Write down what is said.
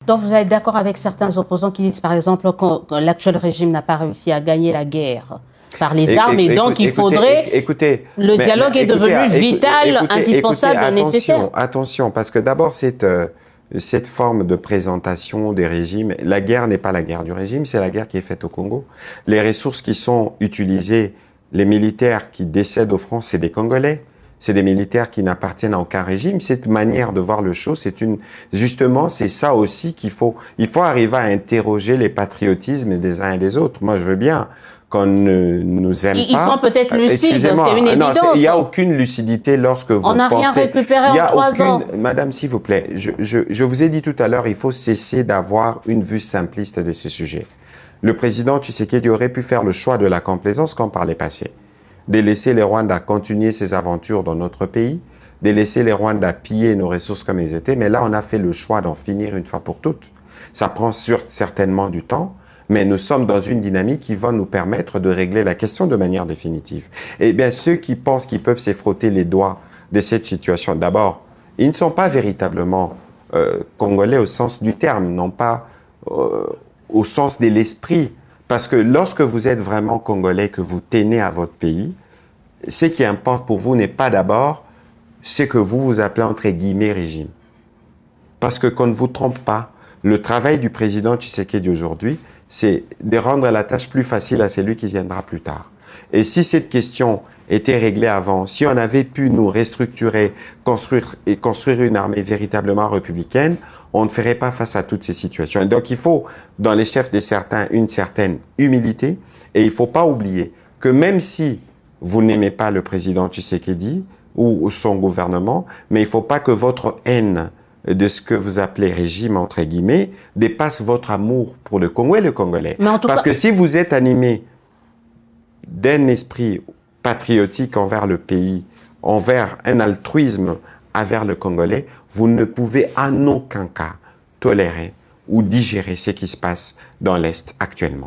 Donc vous êtes d'accord avec certains opposants qui disent par exemple que l'actuel régime n'a pas réussi à gagner la guerre par les armes et donc il faudrait... Le dialogue est devenu vital, indispensable, nécessaire. Attention, parce que d'abord cette forme de présentation des régimes, la guerre n'est pas la guerre du régime, c'est la guerre qui est faite au Congo. Les ressources qui sont utilisées, les militaires qui décèdent au front, c'est des Congolais. C'est des militaires qui n'appartiennent à aucun régime. Cette manière de voir le chose, justement, c'est ça aussi il faut arriver à interroger les patriotismes des uns et des autres. Moi, je veux bien qu'on ne nous aime pas. Ils sont peut-être lucides, c'est une évidence. Non, il n'y a aucune lucidité lorsque vous pensez... On n'a rien récupéré en 3 ans. Madame, s'il vous plaît, je vous ai dit tout à l'heure, il faut cesser d'avoir une vue simpliste de ces sujets. Le président Tshisekedi aurait pu faire le choix de la complaisance comme par les passés. De laisser les Rwandais continuer ses aventures dans notre pays, de laisser les Rwandais piller nos ressources comme ils étaient, mais là, on a fait le choix d'en finir une fois pour toutes. Ça prend certainement du temps, mais nous sommes dans une dynamique qui va nous permettre de régler la question de manière définitive. Eh bien, ceux qui pensent qu'ils peuvent se frotter les doigts de cette situation, d'abord, ils ne sont pas véritablement congolais au sens du terme, non pas au sens de l'esprit. Parce que lorsque vous êtes vraiment congolais, que vous tenez à votre pays, ce qui importe pour vous n'est pas d'abord ce que vous appelez entre guillemets régime. Parce que qu'on ne vous trompe pas, le travail du président Tshisekedi aujourd'hui, c'est de rendre la tâche plus facile à celui qui viendra plus tard. Et si cette question était réglée avant, si on avait pu nous restructurer, construire une armée véritablement républicaine, on ne ferait pas face à toutes ces situations. Et donc il faut, dans les chefs de certains, une certaine humilité, et il ne faut pas oublier que même si vous n'aimez pas le président Tshisekedi ou son gouvernement, mais il ne faut pas que votre haine de ce que vous appelez régime, entre guillemets, dépasse votre amour pour le Congo et le Congolais. Parce que si vous êtes animé d'un esprit patriotique envers le pays, envers un altruisme envers le Congolais, vous ne pouvez en aucun cas tolérer ou digérer ce qui se passe dans l'Est actuellement.